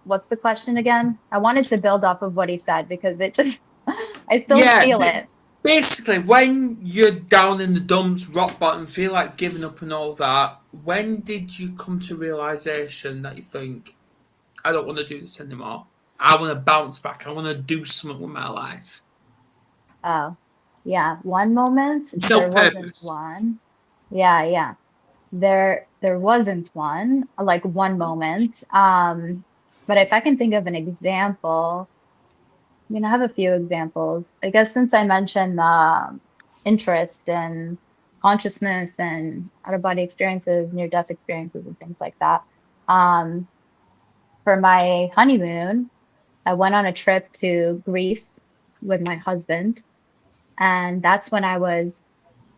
what's the question again? I wanted to build off of what he said because it just, I still feel it. Basically, when you're down in the dumps, rock bottom, feel like giving up and all that, when did you come to realization that you think, I don't want to do this anymore? I want to bounce back. I want to do something with my life. Oh, one moment. So There wasn't purpose. one. Yeah. There wasn't one, like one moment. But if I can think of an example, I mean, I have a few examples. I guess since I mentioned the interest in consciousness and out-of-body experiences, near-death experiences, and things like that. For my honeymoon, I went on a trip to Greece with my husband, and that's when I was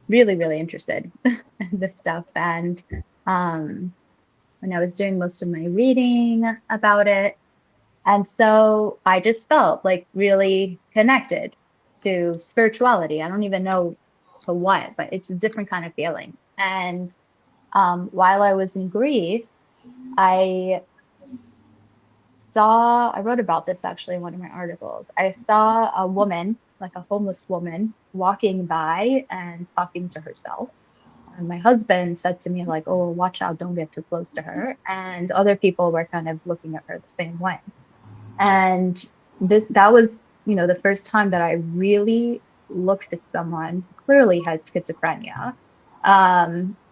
really, really interested in this stuff. And when I was doing most of my reading about it, and so I just felt like really connected to spirituality. I don't even know to what, but it's a different kind of feeling. And while I was in Greece, I wrote about this actually in one of my articles. I saw a woman, like a homeless woman, walking by and talking to herself. And my husband said to me, like, oh, watch out, don't get too close to her. And other people were kind of looking at her the same way. And that was, the first time that I really looked at someone who clearly had schizophrenia,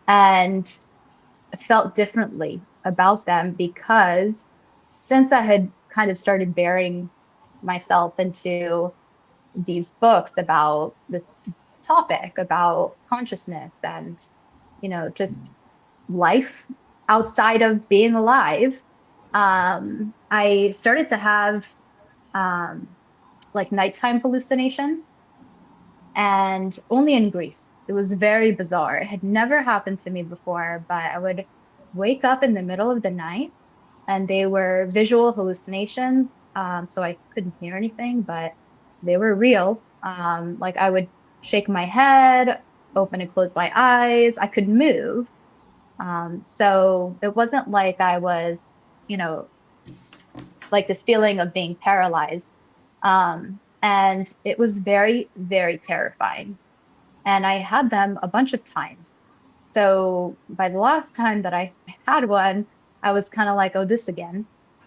and felt differently about them, because since I had kind of started bearing myself into these books about this topic, about consciousness and, just life outside of being alive, I started to have like nighttime hallucinations, and only in Greece. It was very bizarre. It had never happened to me before, but I would wake up in the middle of the night and they were visual hallucinations. So I couldn't hear anything, but they were real. Like I would shake my head, open and close my eyes. I could move. So it wasn't like I was, like this feeling of being paralyzed. And it was very, very terrifying. And I had them a bunch of times. So by the last time that I had one, I was kind of like, oh, this again.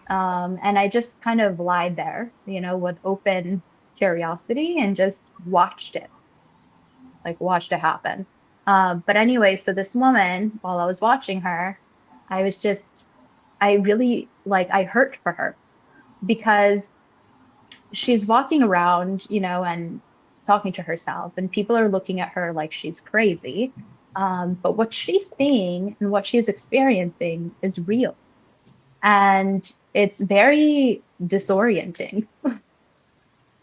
And I just kind of lied there, with open curiosity and just watched it happen. But anyway, so this woman, while I was watching her, I really I hurt for her, because she's walking around, and talking to herself, and people are looking at her like she's crazy. But what she's seeing and what she's experiencing is real. And it's very disorienting.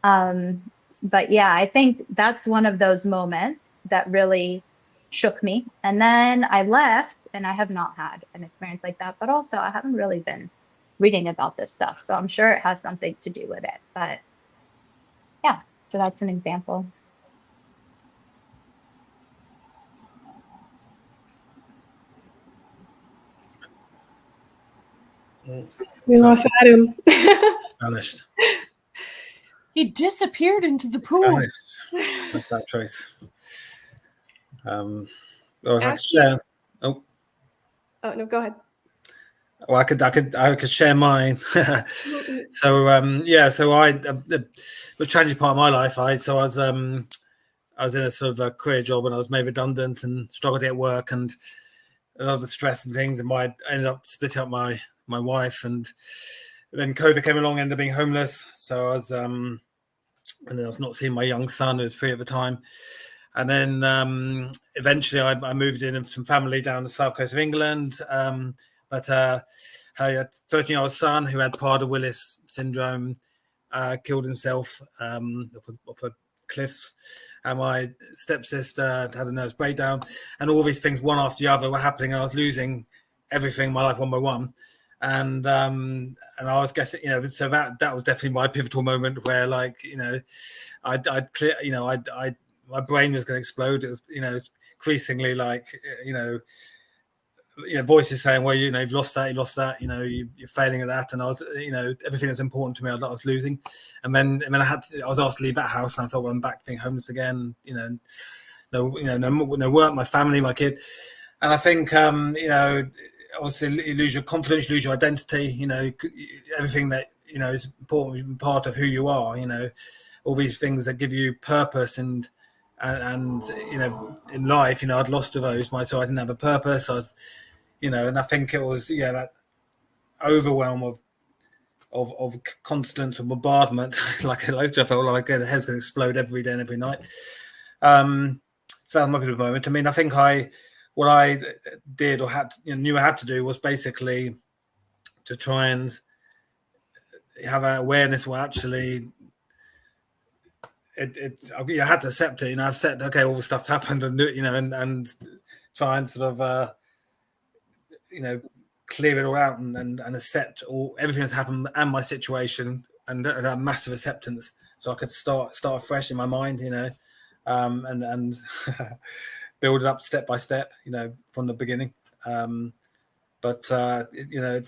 But yeah, I think that's one of those moments that really shook me. And then I left, and I have not had an experience like that, but also I haven't really been reading about this stuff. So I'm sure it has something to do with it. But yeah, so that's an example. We lost Adam. Vanished. He disappeared into the pool. Vanished. Like that choice. Or if I could Actually- share. Oh. Oh no, go ahead. Well, I could share mine. So so I the challenging part of my life. I was in a sort of a career job, and I was made redundant and struggled at work, and a lot of the stress and things. And I ended up splitting up my wife, and then COVID came along, ended up being homeless. So I was and then I was not seeing my young son, who was 3 at the time. And then eventually I moved in with some family down the south coast of England. But her 13-year-old son, who had Prader-Willis syndrome, killed himself off a cliffs. And my stepsister had a nervous breakdown. And all these things, one after the other, were happening. And I was losing everything in my life one by one. And I was guessing, so that was definitely my pivotal moment where, I'd clear, my brain was going to explode. It was, increasingly voices saying, well, you've lost that, you're failing at that. And I was, everything that's important to me, I was losing. And then I was asked to leave that house, and I thought, well, I'm back being homeless again, no work, my family, my kid. And I think, obviously you lose your confidence, you lose your identity, everything that, is important part of who you are, all these things that give you purpose and and you know, in life, you know, I'd lost to those, so I didn't have a purpose. I was, you know, and I think it was that overwhelm of constant bombardment, like I felt like the head's going to explode every day and every night. So that was my bit of a moment. I mean, I think what I did or knew I had to do was basically to try and have an awareness. Well, actually, I had to accept it. You know, I've said, okay, all the stuff's happened, and you know, and try and sort of you know, clear it all out and accept everything that's happened and my situation, and a massive acceptance, so I could start fresh in my mind, you know, and build it up step by step, you know, from the beginning. But you know,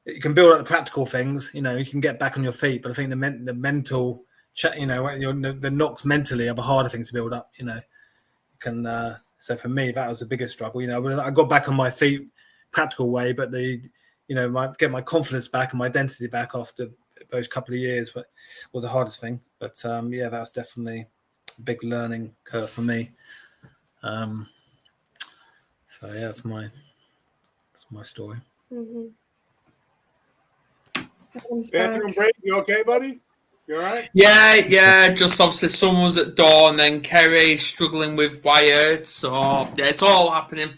you can build up the practical things, you know, you can get back on your feet, but I think the mental, you know, the knocks mentally are the harder thing to build up, you know. You can so for me that was the biggest struggle, you know. I got back on my feet practical way, but get my confidence back and my identity back after those couple of years, but was the hardest thing. But yeah, that was definitely a big learning curve for me. So yeah, that's my story. Mm-hmm. Bathroom break, you okay, buddy? You all right? Yeah. Just obviously someone's at door, and then Kerry's struggling with wired. So yeah, it's all happening.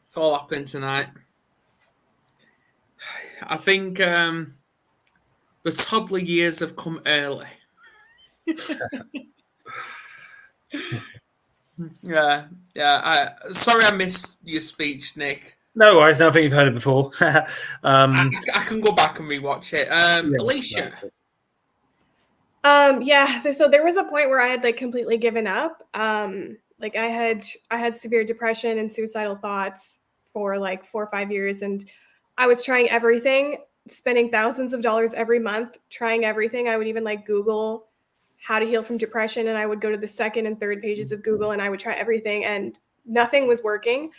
It's all happening tonight. I think the toddler years have come early. Yeah. Sorry, I missed your speech, Nick. No worries. I think you've heard it before. I can go back and rewatch it. Alisha. Yeah. So there was a point where I had like completely given up. Like I had severe depression and suicidal thoughts for like 4 or 5 years, and I was trying everything, spending thousands of dollars every month, trying everything. I would even like Google how to heal from depression, and I would go to the second and third pages of Google, and I would try everything, and nothing was working.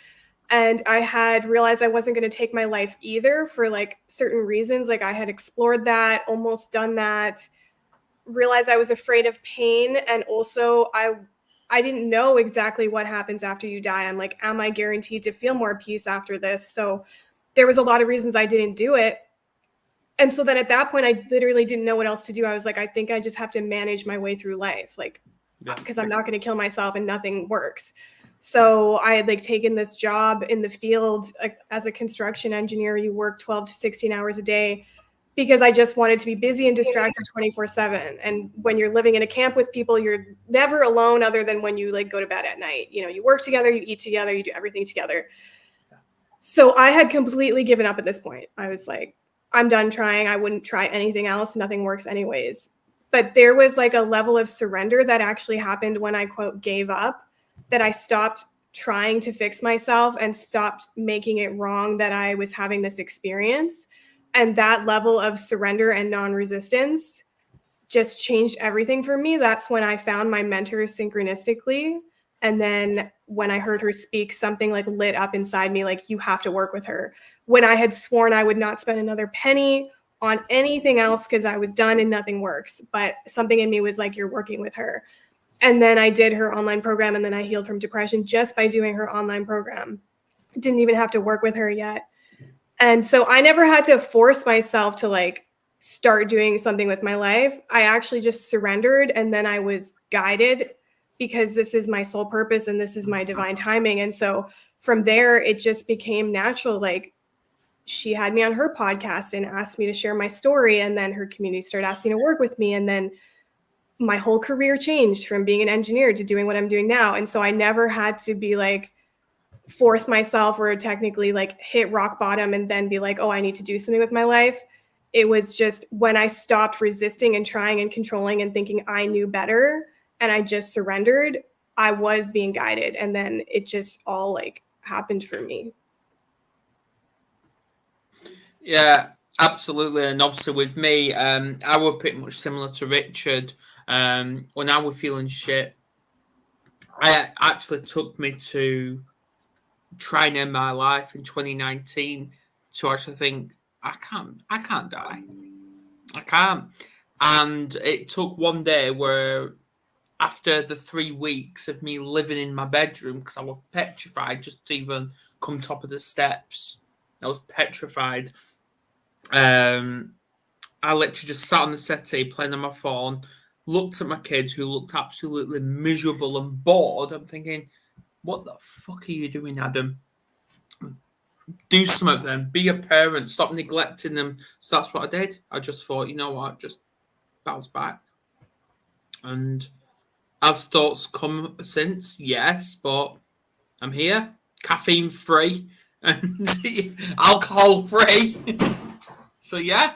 And I had realized I wasn't going to take my life either for like certain reasons. Like I had explored that, almost done that, realized I was afraid of pain. And also I didn't know exactly what happens after you die. I'm like, am I guaranteed to feel more peace after this? So there was a lot of reasons I didn't do it. And so then at that point, I literally didn't know what else to do. I was like, I think I just have to manage my way through life. Like, because I'm not going to kill myself and nothing works. So I had like taken this job in the field as a construction engineer. You work 12 to 16 hours a day because I just wanted to be busy and distracted 24/7. And when you're living in a camp with people, you're never alone other than when you like go to bed at night. You know, you work together, you eat together, you do everything together. So I had completely given up at this point. I was like, I'm done trying. I wouldn't try anything else. Nothing works anyways. But there was like a level of surrender that actually happened when I, quote, gave up, that I stopped trying to fix myself and stopped making it wrong that I was having this experience. And that level of surrender and non-resistance just changed everything for me. That's when I found my mentor synchronistically. And then when I heard her speak, something like lit up inside me, like, you have to work with her. When I had sworn I would not spend another penny on anything else because I was done and nothing works. But something in me was like, you're working with her. And then I did her online program, and then I healed from depression just by doing her online program. Didn't even have to work with her yet. And so I never had to force myself to like start doing something with my life. I actually just surrendered, and then I was guided because this is my sole purpose and this is my divine timing. And so from there, it just became natural. Like, she had me on her podcast and asked me to share my story. And then her community started asking me to work with me. And then my whole career changed from being an engineer to doing what I'm doing now. And so I never had to be like, force myself or technically like hit rock bottom and then be like, oh, I need to do something with my life. It was just when I stopped resisting and trying and controlling and thinking I knew better, and I just surrendered, I was being guided. And then it just all like happened for me. Yeah, absolutely. And obviously with me, I were pretty much similar to Richard. When I was feeling shit, it actually took me to try and end my life in 2019 to actually think, I can't die. I can't. And it took one day where after the 3 weeks of me living in my bedroom because I was petrified just to even come top of the steps. I was petrified. I literally just sat on the settee playing on my phone, looked at my kids who looked absolutely miserable and bored. I'm thinking, what the fuck are you doing, Adam? Do something then. Be a parent. Stop neglecting them. So that's what I did. I just thought, you know what? Just bounce back. And as thoughts come since, yes, but I'm here. Caffeine free and alcohol free. So yeah,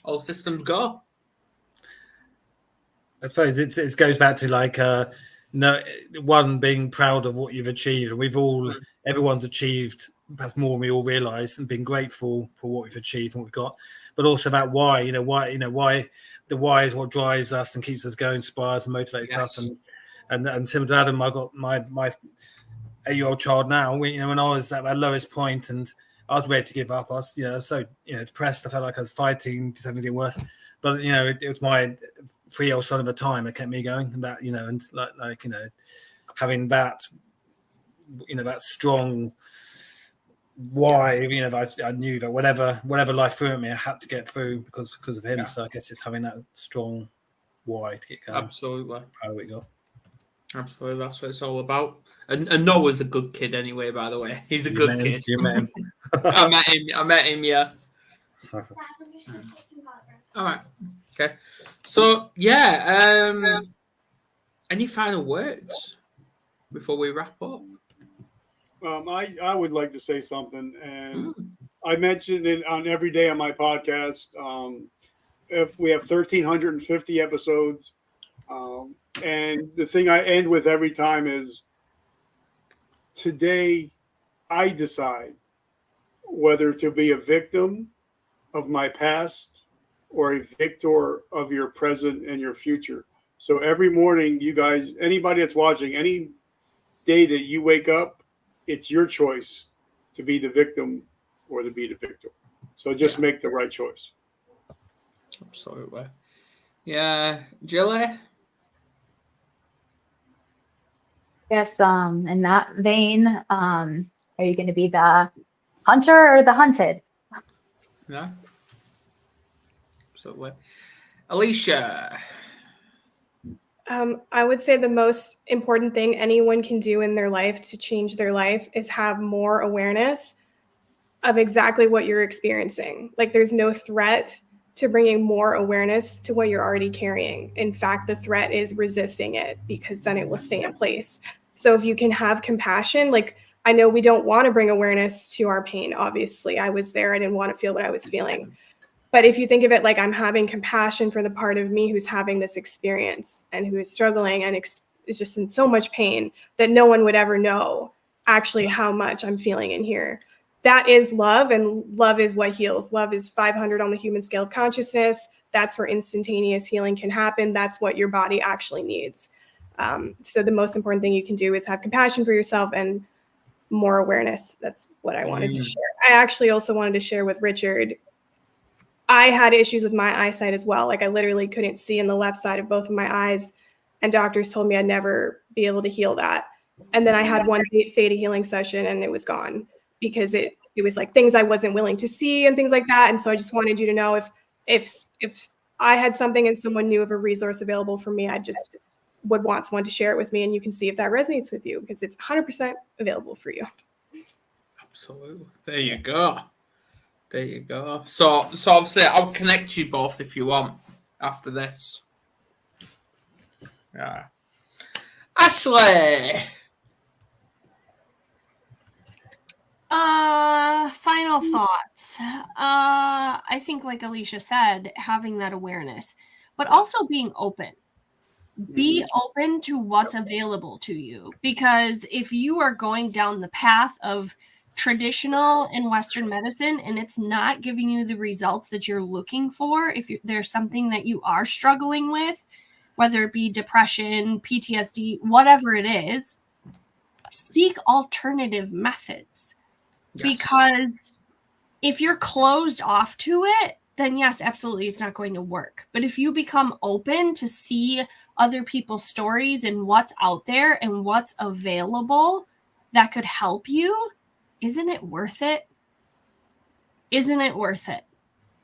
all systems go. I suppose it goes back to like no one being proud of what you've achieved, and we've all everyone's achieved perhaps more than we all realise, and been grateful for what we've achieved and what we've got, but also that why the why is what drives us and keeps us going, inspires and motivates us. And similar to Adam, I got my 8-year-old child now. When I was at my lowest point and I was ready to give up, I was so depressed. I felt like I was fighting to something worse. But it was my 3-year-old son at the time that kept me going, and that and like having that that strong why. I knew that whatever life threw at me, I had to get through because of him. So I guess it's having that strong why to get going. Absolutely. How we got. Absolutely, that's what it's all about. And Noah's a good kid anyway, by the way. He's a good kid. You met him. I met him, yeah. All right. Okay. So, yeah. Any final words before we wrap up? I would like to say something. And I mentioned it on every day on my podcast. If we have 1,350 episodes. And the thing I end with every time is, today I decide whether to be a victim of my past or a victor of your present and your future. So every morning, you guys, anybody that's watching, any day that you wake up, it's your choice to be the victim or to be the victor. So just make the right choice. Absolutely. Yeah. Gilly? Yes, in that vein, are you going to be the hunter or the hunted? No. Absolutely. Alisha? I would say the most important thing anyone can do in their life to change their life is have more awareness of exactly what you're experiencing. Like, there's no threat to bringing more awareness to what you're already carrying. In fact, the threat is resisting it, because then it will stay in place. So if you can have compassion, like, I know we don't want to bring awareness to our pain. Obviously, I was there. I didn't want to feel what I was feeling. But if you think of it like I'm having compassion for the part of me who's having this experience and who is struggling and is just in so much pain that no one would ever know actually how much I'm feeling in here. That is love, and love is what heals. Love is 500 on the human scale of consciousness. That's where instantaneous healing can happen. That's what your body actually needs. So the most important thing you can do is have compassion for yourself and more awareness. That's what I wanted to share. I actually also wanted to share with Richard, I had issues with my eyesight as well. Like, I literally couldn't see in the left side of both of my eyes, and doctors told me I'd never be able to heal that. And then I had one theta healing session and it was gone, because it was like things I wasn't willing to see and things like that. And so I just wanted you to know, if I had something and someone knew of a resource available for me, I just would want someone to share it with me, and you can see if that resonates with you, because it's 100% available for you. Absolutely. There you go. There you go. So obviously I'll connect you both if you want after this. Yeah. Ashley. Final thoughts. I think, like Alisha said, having that awareness, but also being open. Be open to what's available to you, because if you are going down the path of traditional in Western medicine and it's not giving you the results that you're looking for, if there's something that you are struggling with, whether it be depression, PTSD, whatever it is, seek alternative methods. Yes. Because if you're closed off to it, then yes, absolutely, it's not going to work. But if you become open to see other people's stories and what's out there and what's available that could help you, isn't it worth it? Isn't it worth it?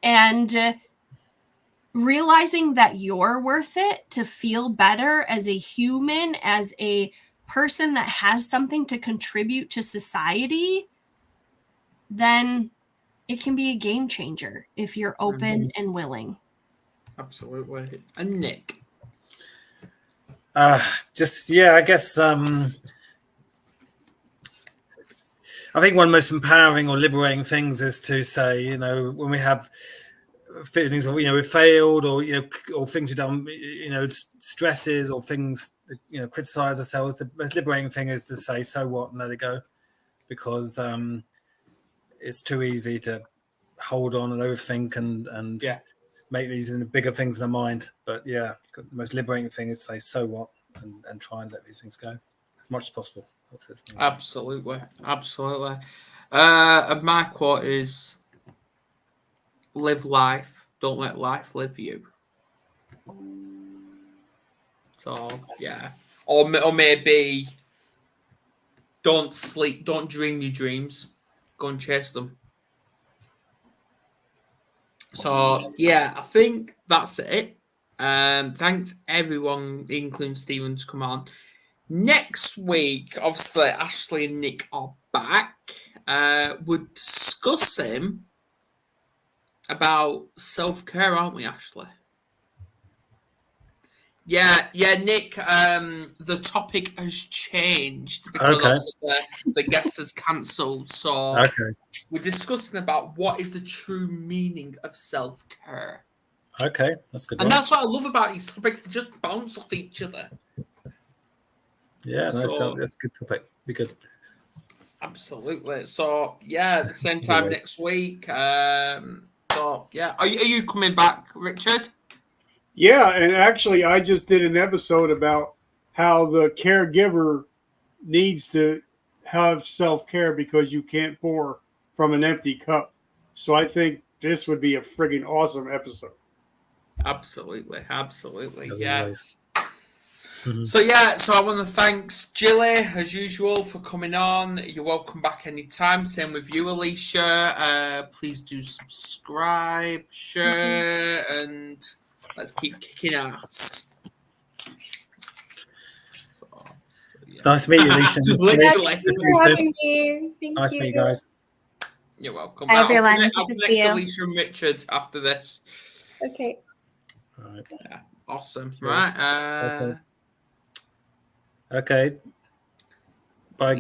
And realizing that you're worth it to feel better as a human, as a person that has something to contribute to society, then it can be a game changer if you're open and willing. Absolutely. And Nick? I guess I think one of the most empowering or liberating things is to say, you know, when we have feelings of, you know, we failed, or, you know, or things we've done, you know, stresses or things, you know, criticize ourselves, the most liberating thing is to say, so what, and let it go. Because it's too easy to hold on and overthink and make these into bigger things in the mind. But the most liberating thing is to say, so what, and try and let these things go as much as possible. Absolutely. And my quote is, live life, don't let life live you. So, yeah. Or maybe don't sleep, don't dream your dreams, go and chase them. So, yeah, I think that's it. Thanks everyone, including Stephen, to come on. Next week, obviously, Ashley and Nick are back. We're discussing about self-care, aren't we, Ashley? Yeah, Nick. The topic has changed because the guest has cancelled. So we're discussing about what is the true meaning of self-care. Okay, that's good. And that's what I love about these topics; they just bounce off each other. Yeah, that's a good topic. Be good. Absolutely. So at the same time next week. Are you coming back, Richard? Yeah, and actually, I just did an episode about how the caregiver needs to have self-care because you can't pour from an empty cup. So I think this would be a friggin' awesome episode. Absolutely. That'd Yes. Nice. So I want to thank Gilly as usual for coming on. You're welcome back anytime. Same with you, Alisha. Please do subscribe, share, and let's keep kicking ass. Nice to meet you, Alisha. Literally. Nice to meet you guys. You're welcome. Hi, everyone. I'll connect Alisha and Richard after this. Okay. All right. Yeah. Awesome. Cheers. Right. Okay. Bye.